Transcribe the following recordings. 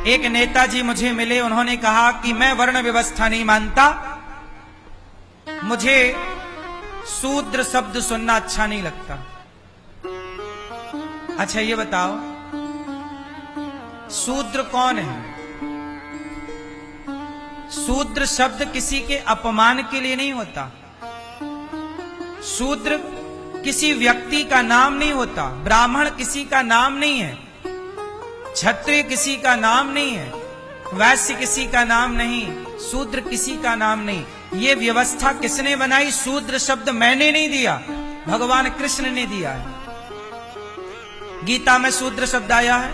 एक नेताजी मुझे मिले, उन्होंने कहा कि मैं वर्ण व्यवस्था नहीं मानता, मुझे शूद्र शब्द सुनना अच्छा नहीं लगता। अच्छा ये बताओ, शूद्र कौन है? शूद्र शब्द किसी के अपमान के लिए नहीं होता। शूद्र किसी व्यक्ति का नाम नहीं होता। ब्राह्मण किसी का नाम नहीं है, क्षत्रिय किसी का नाम नहीं है, वैश्य किसी का नाम नहीं, शूद्र किसी का नाम नहीं। ये व्यवस्था किसने बनाई? शूद्र शब्द मैंने नहीं दिया, भगवान कृष्ण ने दिया है। गीता में शूद्र शब्द आया है,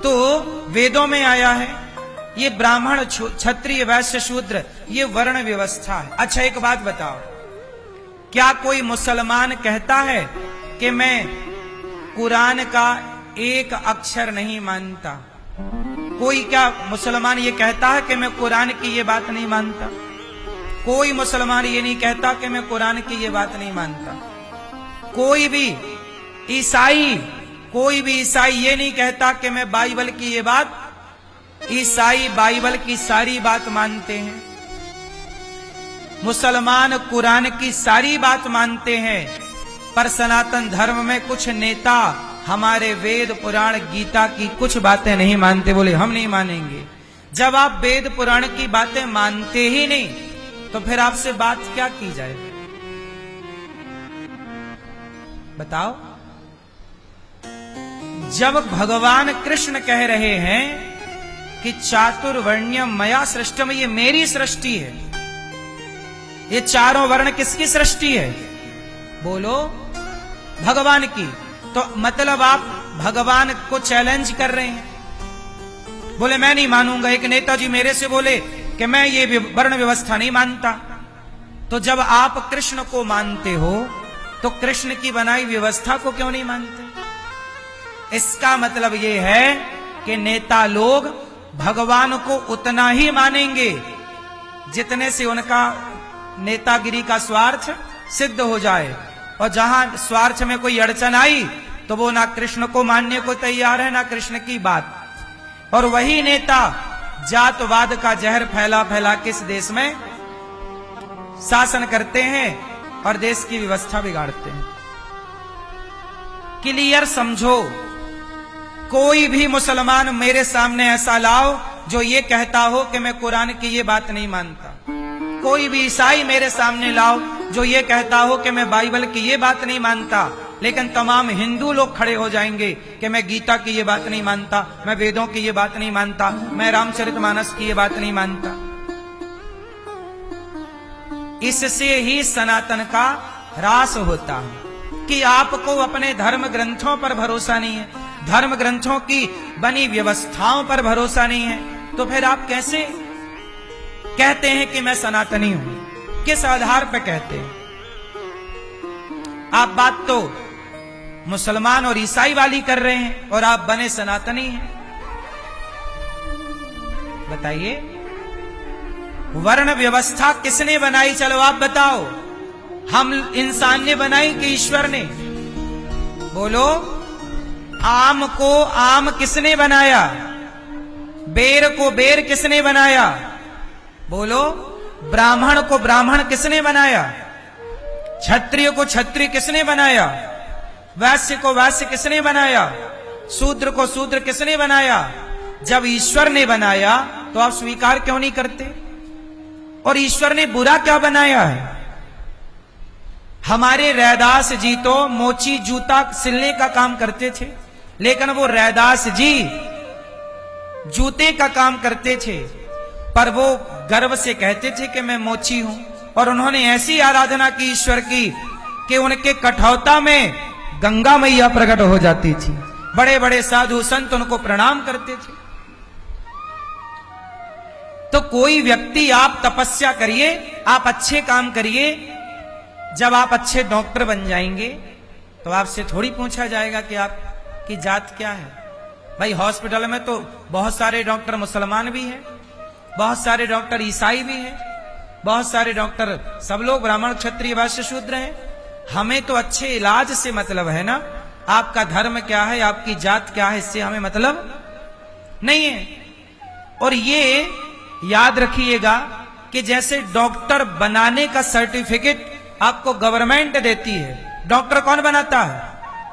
तो वेदों में आया है। ये ब्राह्मण क्षत्रिय वैश्य शूद्र, ये वर्ण व्यवस्था है। अच्छा एक बात बताओ, क्या कोई मुसलमान कहता है कि मैं कुरान का एक अक्षर नहीं मानता? कोई क्या मुसलमान ये कहता है कि मैं कुरान की ये बात नहीं मानता? कोई मुसलमान ये नहीं कहता कि मैं कुरान की ये बात नहीं मानता। कोई भी ईसाई ये नहीं कहता कि मैं बाइबल की ये बात, ईसाई बाइबल की सारी बात मानते हैं, मुसलमान कुरान की सारी बात मानते हैं। पर सनातन धर्म में कुछ नेता हमारे वेद पुराण गीता की कुछ बातें नहीं मानते, बोले हम नहीं मानेंगे। जब आप वेद पुराण की बातें मानते ही नहीं, तो फिर आपसे बात क्या की जाए? बताओ। जब भगवान कृष्ण कह रहे हैं कि चातुर्वर्ण्यम मया सृष्टम, ये मेरी सृष्टि है, ये चारों वर्ण किसकी सृष्टि है? बोलो, भगवान की। तो मतलब आप भगवान को चैलेंज कर रहे हैं। बोले मैं नहीं मानूंगा। एक नेताजी मेरे से बोले कि मैं ये वर्ण व्यवस्था नहीं मानता। तो जब आप कृष्ण को मानते हो, तो कृष्ण की बनाई व्यवस्था को क्यों नहीं मानते? इसका मतलब ये है कि नेता लोग भगवान को उतना ही मानेंगे जितने से उनका नेतागिरी का स्वार्थ सिद्ध हो जाए। और जहां स्वार्थ में कोई अड़चन आई, तो वो ना कृष्ण को मानने को तैयार है, ना कृष्ण की बात। और वही नेता जातवाद का जहर फैला फैला किस देश में शासन करते हैं और देश की व्यवस्था बिगाड़ते हैं। क्लियर समझो, कोई भी मुसलमान मेरे सामने ऐसा लाओ जो ये कहता हो कि मैं कुरान की ये बात नहीं मानता। कोई भी ईसाई मेरे सामने लाओ जो ये कहता हो कि मैं बाइबल की ये बात नहीं मानता। लेकिन तमाम हिंदू लोग खड़े हो जाएंगे कि मैं गीता की ये बात नहीं मानता, मैं वेदों की ये बात नहीं मानता, मैं रामचरितमानस की ये बात नहीं मानता। इससे ही सनातन का ह्रास होता है कि आपको अपने धर्म ग्रंथों पर भरोसा नहीं है, धर्म ग्रंथों की बनी व्यवस्थाओं पर भरोसा नहीं है। तो फिर आप कैसे कहते हैं कि मैं सनातनी हूं? किस आधार पर कहते हैं आप? बात तो मुसलमान और ईसाई वाली कर रहे हैं और आप बने सनातनी हैं। बताइए, वर्ण व्यवस्था किसने बनाई? चलो आप बताओ। हम इंसान ने बनाई कि ईश्वर ने? बोलो। आम को आम किसने बनाया? बेर को बेर किसने बनाया? बोलो। ब्राह्मण को ब्राह्मण किसने बनाया? क्षत्रिय को क्षत्रिय किसने बनाया? वैश्य को वैश्य किसने बनाया? शूद्र को शूद्र किसने बनाया? जब ईश्वर ने बनाया तो आप स्वीकार क्यों नहीं करते? और ईश्वर ने बुरा क्या बनाया है? हमारे रैदास जी तो मोची जूता सिलने का काम करते थे, लेकिन वो रैदास जी जूते का काम करते थे, पर वो गर्व से कहते थे कि मैं मोची हूं। और उन्होंने ऐसी आराधना की ईश्वर की कि उनके कठौता में गंगा मैया प्रकट हो जाती थी। बड़े बड़े साधु संत उनको प्रणाम करते थे। तो कोई व्यक्ति, आप तपस्या करिए, आप अच्छे काम करिए, जब आप अच्छे डॉक्टर बन जाएंगे तो आपसे थोड़ी पूछा जाएगा कि आपकी जात क्या है। भाई हॉस्पिटल में तो बहुत सारे डॉक्टर मुसलमान भी हैं, बहुत सारे डॉक्टर ईसाई भी हैं, बहुत सारे डॉक्टर सब लोग ब्राह्मण क्षत्रिय वैश्य शूद्र हैं। हमें तो अच्छे इलाज से मतलब है ना। आपका धर्म क्या है, आपकी जात क्या है, इससे हमें मतलब नहीं है। और ये याद रखिएगा कि जैसे डॉक्टर बनाने का सर्टिफिकेट आपको गवर्नमेंट देती है, डॉक्टर कौन बनाता है?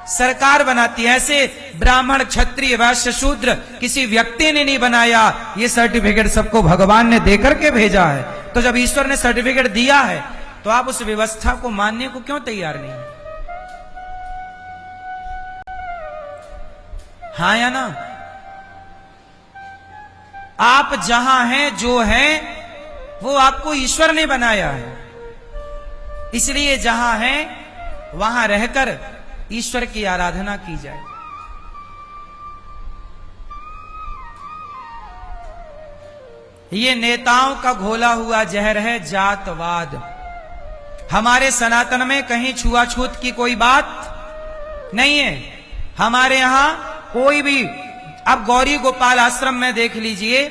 सरकार बनाती है। ऐसे ब्राह्मण, क्षत्रिय, वैश्य, शूद्र किसी व्यक्ति ने नहीं बनाया, ये सर्टिफिकेट सबको भगवान ने देकर के भेजा है। तो जब ईश्वर ने सर्टिफिकेट दिया है तो आप उस व्यवस्था को मानने को क्यों तैयार नहीं? हाँ या ना? आप जहां हैं, जो हैं, वो आपको ईश्वर ने बनाया है। इसलिए जहां हैं वहां रहकर ईश्वर की आराधना की जाए। ये नेताओं का घोला हुआ जहर है जातवाद। हमारे सनातन में कहीं छुआछूत की कोई बात नहीं है। हमारे यहां कोई भी, अब गौरी गोपाल आश्रम में देख लीजिए,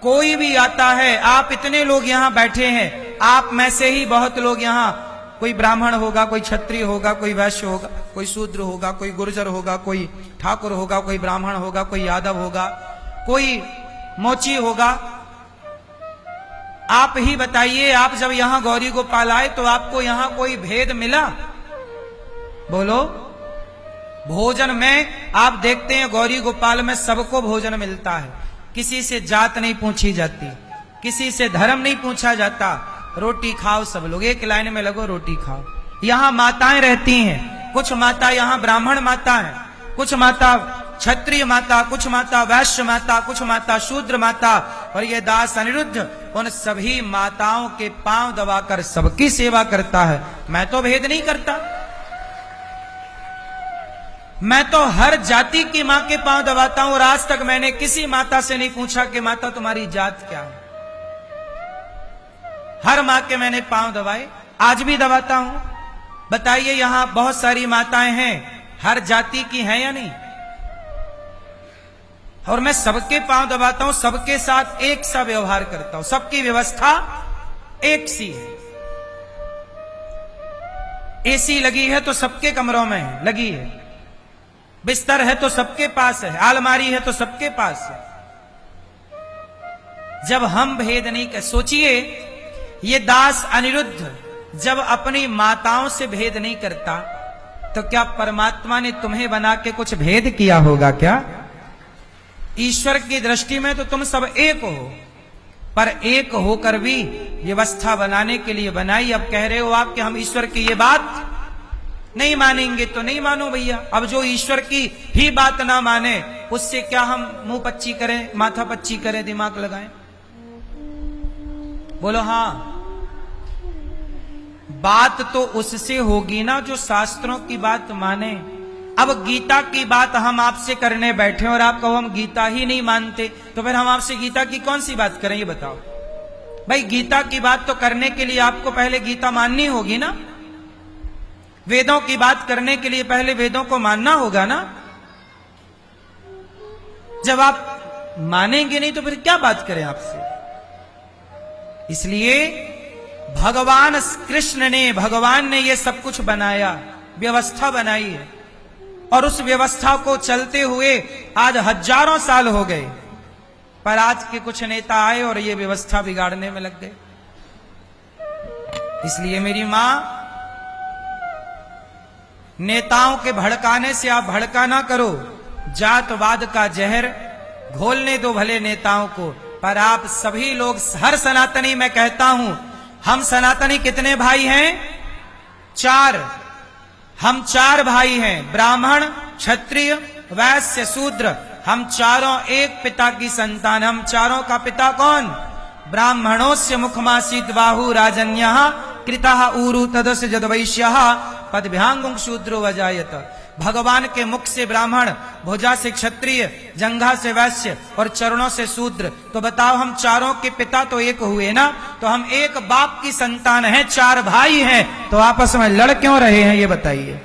कोई भी आता है, आप इतने लोग यहां बैठे हैं, आप में से ही बहुत लोग यहां, कोई ब्राह्मण होगा, कोई क्षत्रिय होगा, कोई वैश्य होगा, कोई शूद्र होगा, कोई गुर्जर होगा, कोई ठाकुर होगा, कोई ब्राह्मण होगा, कोई यादव होगा, कोई मोची होगा। आप ही बताइए, आप जब यहां गौरी गोपाल आए तो आपको यहां कोई भेद मिला? बोलो। भोजन में आप देखते हैं गौरी गोपाल में सबको भोजन मिलता है, किसी से जात नहीं पूछी जाती, किसी से धर्म नहीं पूछा जाता। रोटी खाओ, सब लोग एक लाइन में लगो, रोटी खाओ। यहां माताएं रहती हैं, कुछ माता यहां ब्राह्मण माता है, कुछ माता क्षत्रिय माता, कुछ माता वैश्य माता, कुछ माता शूद्र माता। और ये दास अनिरुद्ध उन सभी माताओं के पांव दबाकर सबकी सेवा करता है। मैं तो भेद नहीं करता, मैं तो हर जाति की मां के पांव दबाता हूं। और आज तक मैंने किसी माता से नहीं पूछा कि माता तुम्हारी जात क्या है। हर मां के मैंने पांव दबाए, आज भी दबाता हूं। बताइए, यहां बहुत सारी माताएं हैं, हर जाति की हैं या नहीं? और मैं सबके पांव दबाता हूं, सबके साथ एक सा व्यवहार करता हूं, सबकी व्यवस्था एक सी है। एसी लगी है तो सबके कमरों में है, लगी है। बिस्तर है तो सबके पास है, अलमारी है तो सबके पास है। जब हम भेद नहीं कर, सोचिए, ये दास अनिरुद्ध जब अपनी माताओं से भेद नहीं करता तो क्या परमात्मा ने तुम्हें बना के कुछ भेद किया होगा क्या? ईश्वर की दृष्टि में तो तुम सब एक हो, पर एक होकर भी व्यवस्था बनाने के लिए बनाई। अब कह रहे हो आप कि हम ईश्वर की ये बात नहीं मानेंगे, तो नहीं मानो भैया। अब जो ईश्वर की ही बात ना माने, उससे क्या हम मुंह पच्ची करें, माथा पच्ची करें, दिमाग लगाएं? बोलो हाँ। बात तो उससे होगी ना जो शास्त्रों की बात माने। अब गीता की बात हम आपसे करने बैठे और आप कहो हम गीता ही नहीं मानते, तो फिर हम आपसे गीता की कौन सी बात करें, ये बताओ भाई। गीता की बात तो करने के लिए आपको पहले गीता माननी होगी ना। वेदों की बात करने के लिए पहले वेदों को मानना होगा ना। जब आप मानेंगे नहीं तो फिर क्या बात करें आपसे। इसलिए भगवान कृष्ण ने, भगवान ने ये सब कुछ बनाया, व्यवस्था बनाई है। और उस व्यवस्था को चलते हुए आज हजारों साल हो गए, पर आज के कुछ नेता आए और ये व्यवस्था बिगाड़ने में लग गए। इसलिए मेरी मां, नेताओं के भड़काने से आप भड़का ना करो। जातवाद का जहर घोलने दो भले नेताओं को, पर आप सभी लोग, हर सनातनी मैं कहता हूं, हम सनातनी कितने भाई हैं? 4। हम 4 भाई हैं, ब्राह्मण, क्षत्रिय, वैश्य, शूद्र। हम चारों एक पिता की संतान। हम चारों का पिता कौन? ब्राह्मणों से मुखमासीत बाहु राजन्यः कृतः ऊरु तदस्य जदवैश्यः पदभ्यांगुं शूद्रो वजायत। भगवान के मुख से ब्राह्मण, भुजा से क्षत्रिय, जंघा से वैश्य और चरणों से शूद्र। तो बताओ, हम चारों के पिता तो एक हुए ना। तो हम एक बाप की संतान हैं, 4 भाई हैं, तो आपस में लड़ क्यों रहे हैं, ये बताइए।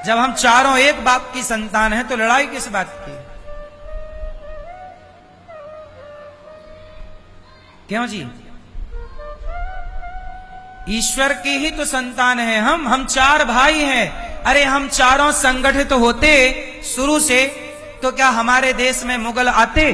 जब हम चारों एक बाप की संतान हैं तो लड़ाई किस बात की? क्यों जी? ईश्वर की ही तो संतान है हम 4 भाई हैं। अरे हम चारों संगठित होते शुरू से तो क्या हमारे देश में मुगल आते,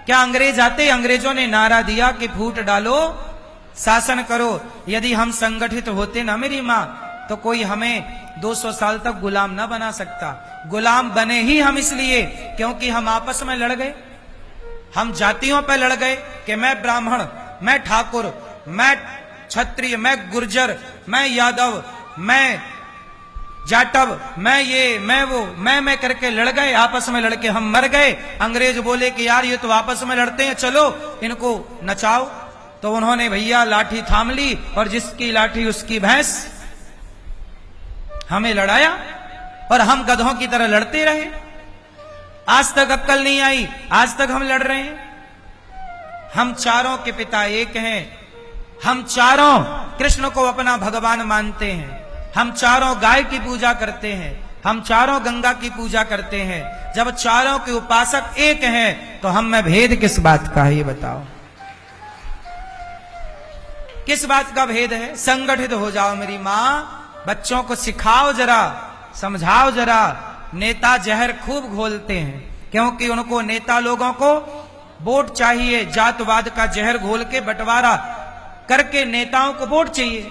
क्या अंग्रेज आते? अंग्रेजों ने नारा दिया कि फूट डालो शासन करो। यदि हम संगठित होते ना मेरी माँ, तो कोई हमें 200 साल तक गुलाम ना बना सकता। गुलाम बने ही हम इसलिए क्योंकि हम आपस में लड़ गए, हम जातियों पर लड़ गए कि मैं ब्राह्मण, मैं ठाकुर, मैं क्षत्रिय, मैं गुर्जर, मैं यादव, मैं जाटव, मैं ये मैं वो, मैं करके लड़ गए, आपस में लड़के हम मर गए। अंग्रेज बोले कि यार ये तो आपस में लड़ते हैं, चलो इनको नचाओ। तो उन्होंने भैया लाठी थाम ली और जिसकी लाठी उसकी भैंस, हमें लड़ाया और हम गधों की तरह लड़ते रहे। आज तक अक्ल नहीं आई, आज तक हम लड़ रहे हैं। हम चारों के पिता एक हैं, हम चारों कृष्ण को अपना भगवान मानते हैं, हम चारों गाय की पूजा करते हैं, हम चारों गंगा की पूजा करते हैं। जब चारों के उपासक एक हैं तो हम में भेद किस बात का है, ये बताओ किस बात का भेद है? संगठित हो जाओ मेरी मां, बच्चों को सिखाओ जरा, समझाओ जरा। नेता जहर खूब घोलते हैं क्योंकि उनको नेता लोगों को वोट चाहिए, जातवाद का जहर घोल के बंटवारा करके नेताओं को वोट चाहिए।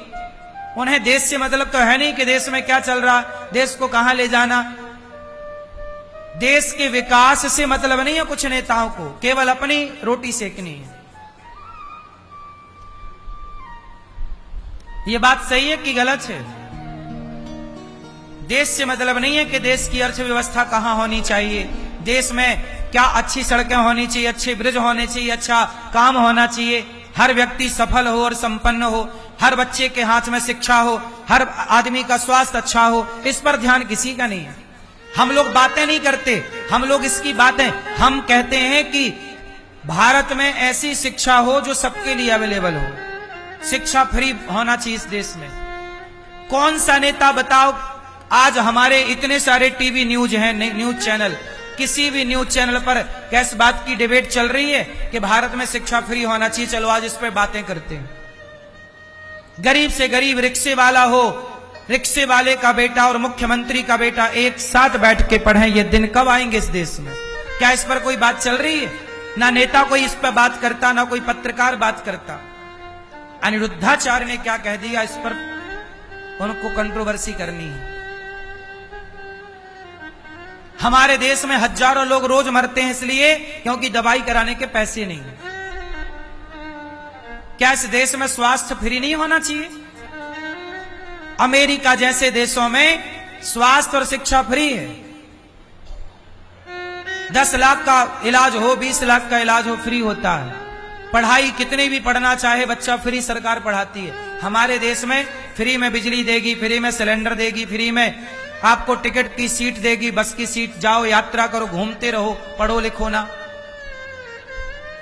उन्हें देश से मतलब तो है नहीं कि देश में क्या चल रहा, देश को कहां ले जाना। देश के विकास से मतलब नहीं है कुछ नेताओं को, केवल अपनी रोटी सेकनी है। ये बात सही है कि गलत है? देश से मतलब नहीं है कि देश की अर्थव्यवस्था कहां होनी चाहिए, देश में क्या अच्छी सड़कें होनी चाहिए, अच्छे ब्रिज होने चाहिए, अच्छा काम होना चाहिए, हर व्यक्ति सफल हो और संपन्न हो, हर बच्चे के हाथ में शिक्षा हो, हर आदमी का स्वास्थ्य अच्छा हो। इस पर ध्यान किसी का नहीं है। हम लोग बातें नहीं करते, हम लोग इसकी बातें हम कहते हैं कि भारत में ऐसी शिक्षा हो जो सबके लिए अवेलेबल हो, शिक्षा फ्री होना चाहिए इस देश में। कौन सा नेता बताओ, आज हमारे इतने सारे टीवी न्यूज हैं, न्यूज चैनल, किसी भी न्यूज चैनल पर किस बात की डिबेट चल रही है कि भारत में शिक्षा फ्री होना चाहिए, चलो आज इस पर बातें करते हैं। गरीब से गरीब रिक्शे वाला हो, रिक्शे वाले का बेटा और मुख्यमंत्री का बेटा एक साथ बैठ के पढ़ें, ये दिन कब आएंगे इस देश में? क्या इस पर कोई बात चल रही है? ना नेता कोई इस पर बात करता, ना कोई पत्रकार बात करता। अनिरुद्धाचार्य ने क्या कह दिया, इस पर उनको कंट्रोवर्सी करनी है। हमारे देश में हजारों लोग रोज मरते हैं इसलिए क्योंकि दवाई कराने के पैसे नहीं है। क्या इस देश में स्वास्थ्य फ्री नहीं होना चाहिए? अमेरिका जैसे देशों में स्वास्थ्य और शिक्षा फ्री है। 10 लाख का इलाज हो, 20 लाख का इलाज हो, फ्री होता है। पढ़ाई कितनी भी पढ़ना चाहे बच्चा, फ्री सरकार पढ़ाती है। हमारे देश में फ्री में बिजली देगी, फ्री में सिलेंडर देगी, फ्री में आपको टिकट की सीट देगी, बस की सीट, जाओ यात्रा करो, घूमते रहो, पढ़ो लिखो ना।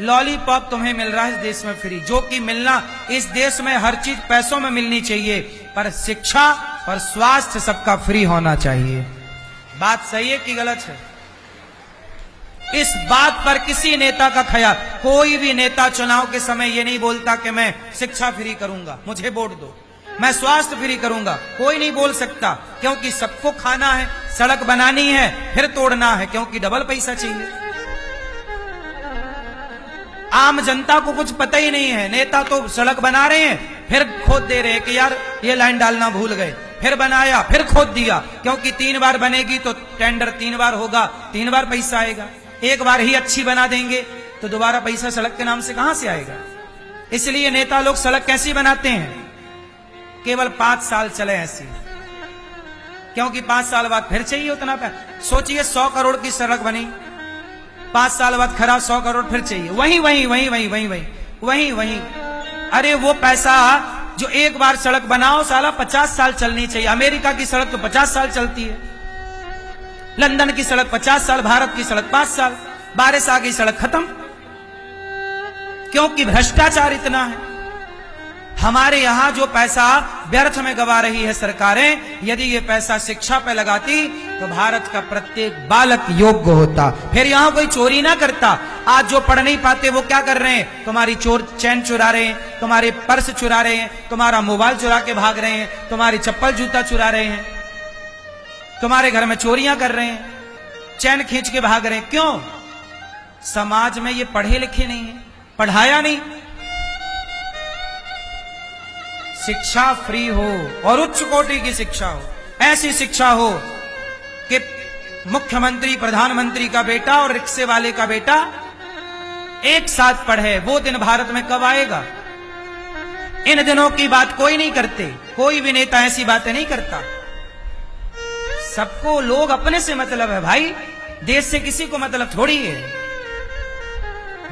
लॉलीपॉप तुम्हें मिल रहा है इस देश में फ्री, जो कि मिलना, इस देश में हर चीज पैसों में मिलनी चाहिए, पर शिक्षा और स्वास्थ्य सबका फ्री होना चाहिए। बात सही है कि गलत है? इस बात पर किसी नेता का ख्याल, कोई भी नेता चुनाव के समय ये नहीं बोलता कि मैं शिक्षा फ्री करूंगा, मुझे वोट दो, मैं स्वास्थ्य फ्री करूंगा, कोई नहीं बोल सकता, क्योंकि सबको खाना है, सड़क बनानी है, फिर तोड़ना है, क्योंकि डबल पैसा चाहिए। आम जनता को कुछ पता ही नहीं है, नेता तो सड़क बना रहे हैं, फिर खोद दे रहे हैं कि यार ये लाइन डालना भूल गए, फिर बनाया, फिर खोद दिया, क्योंकि 3 बार बनेगी तो टेंडर 3 बार होगा, 3 बार पैसा आएगा। एक बार ही अच्छी बना देंगे तो दोबारा पैसा सड़क के नाम से कहां से आएगा? इसलिए नेता लोग सड़क कैसी बनाते हैं? केवल 5 साल चले ऐसी, क्योंकि 5 साल बाद फिर चाहिए उतना पैसा। सोचिए 100 करोड़ की सड़क बनी, 5 साल बाद खराब, 100 करोड़ फिर चाहिए, वही। अरे वो पैसा जो एक बार सड़क बनाओ साला 50 साल चलनी चाहिए। अमेरिका की सड़क तो 50 साल चलती है, लंदन की सड़क 50 साल, भारत की सड़क 5 साल, बारिश आ गई सड़क खत्म, क्योंकि भ्रष्टाचार इतना है। हमारे यहां जो पैसा व्यर्थ में गवा रही है सरकारें, यदि ये पैसा शिक्षा पे लगाती तो भारत का प्रत्येक बालक योग्य होता, फिर यहां कोई चोरी ना करता। आज जो पढ़ नहीं पाते वो क्या कर रहे हैं? तुम्हारी चैन चुरा रहे हैं, तुम्हारे पर्स चुरा रहे हैं, तुम्हारा मोबाइल चुरा के भाग रहे हैं, तुम्हारी चप्पल जूता चुरा रहे हैं। तुम्हारे घर में चोरियां कर रहे हैं, चैन खींच के भाग रहे हैं। क्यों? समाज में ये पढ़े लिखे नहीं है, पढ़ाया नहीं। शिक्षा फ्री हो और उच्च कोटि की शिक्षा हो, ऐसी शिक्षा हो कि मुख्यमंत्री प्रधानमंत्री का बेटा और रिक्शे वाले का बेटा एक साथ पढ़े। वो दिन भारत में कब आएगा? इन दिनों की बात कोई नहीं करते, कोई भी नेता ऐसी बातें नहीं करता। सबको लोग अपने से मतलब है भाई, देश से किसी को मतलब थोड़ी है।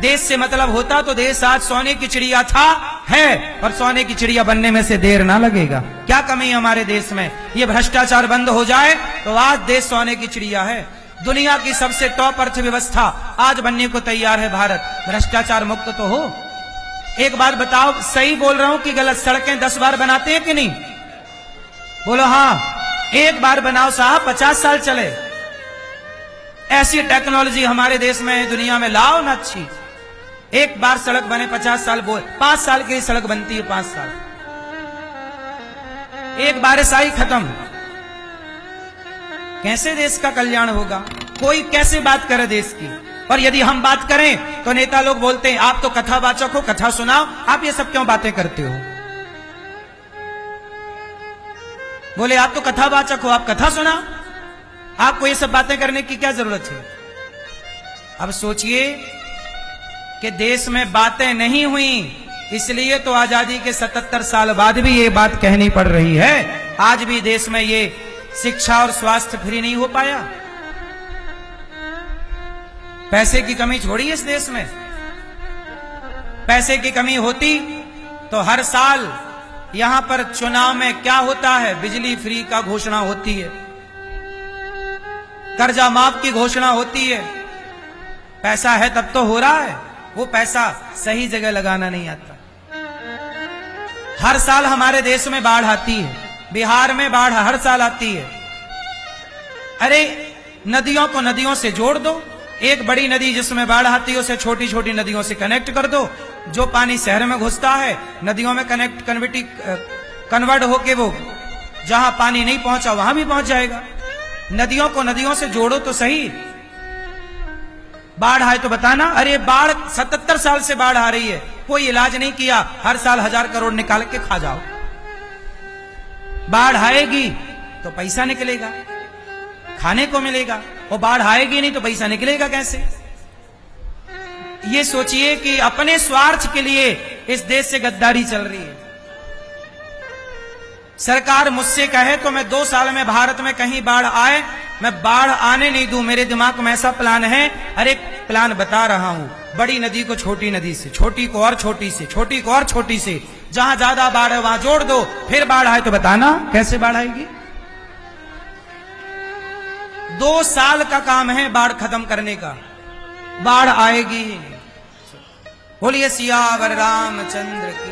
देश से मतलब होता तो देश आज सोने की चिड़िया था, है, और सोने की चिड़िया बनने में से देर ना लगेगा। क्या कमी है हमारे देश में? ये भ्रष्टाचार बंद हो जाए तो आज देश सोने की चिड़िया है। दुनिया की सबसे टॉप अर्थव्यवस्था आज बनने को तैयार है भारत। भ्रष्टाचार मुक्त तो हो। एक बात बताओ, सही बोल रहा हूं कि गलत? सड़कें 10 बार बनाते हैं कि नहीं? बोलो हाँ। एक बार बनाओ साहब, 50 साल चले। ऐसी टेक्नोलॉजी हमारे देश में दुनिया में लाओ ना अच्छी। एक बार सड़क बने 50 साल, बोल 5 साल की सड़क बनती है, 5 साल। एक बारिश आई, खत्म। कैसे देश का कल्याण होगा? कोई कैसे बात करे देश की? और यदि हम बात करें तो नेता लोग बोलते हैं आप तो कथावाचक हो, कथा सुनाओ, आप ये सब क्यों बातें करते हो? बोले आप तो कथावाचक हो, आप कथा सुनाओ, आपको ये सब बातें करने की क्या जरूरत है? अब सोचिए कि देश में बातें नहीं हुई, इसलिए तो आजादी के 77 साल बाद भी ये बात कहनी पड़ रही है। आज भी देश में ये शिक्षा और स्वास्थ्य फ्री नहीं हो पाया। पैसे की कमी छोड़ी इस देश में। पैसे की कमी होती तो हर साल यहां पर चुनाव में क्या होता है? बिजली फ्री का घोषणा होती है, कर्जा माफ की घोषणा होती है। पैसा है तब तो हो रहा है। वो पैसा सही जगह लगाना नहीं आता। हर साल हमारे देश में बाढ़ आती है, बिहार में बाढ़ हर साल आती है। अरे नदियों को नदियों से जोड़ दो। एक बड़ी नदी जिसमें बाढ़ आती है उसे छोटी छोटी नदियों से कनेक्ट कर दो। जो पानी शहर में घुसता है नदियों में कन्वर्ट होके वो जहां पानी नहीं पहुंचा वहां भी पहुंच जाएगा। नदियों को नदियों से जोड़ो तो सही। बाढ़ आए तो बताना। अरे बाढ़ 77 साल से बाढ़ आ रही है, कोई इलाज नहीं किया, हर साल 1000 करोड़ निकाल के खा जाओ। बाढ़ आएगी तो पैसा निकलेगा, खाने को मिलेगा, और बाढ़ आएगी नहीं तो पैसा निकलेगा कैसे? ये सोचिए कि अपने स्वार्थ के लिए इस देश से गद्दारी चल रही है। सरकार मुझसे कहे तो मैं 2 साल में भारत में कहीं बाढ़ आए, मैं बाढ़ आने नहीं दूं। मेरे दिमाग में ऐसा प्लान है। अरे प्लान बता रहा हूं, बड़ी नदी को छोटी नदी से, छोटी को और छोटी से, छोटी को और छोटी से, जहां ज्यादा बाढ़ है वहां जोड़ दो, फिर बाढ़ आए तो बताना कैसे बाढ़ आएगी। 2 साल का काम है बाढ़ खत्म करने का, बाढ़ आएगी। बोलिए सियावर रामचंद्र की।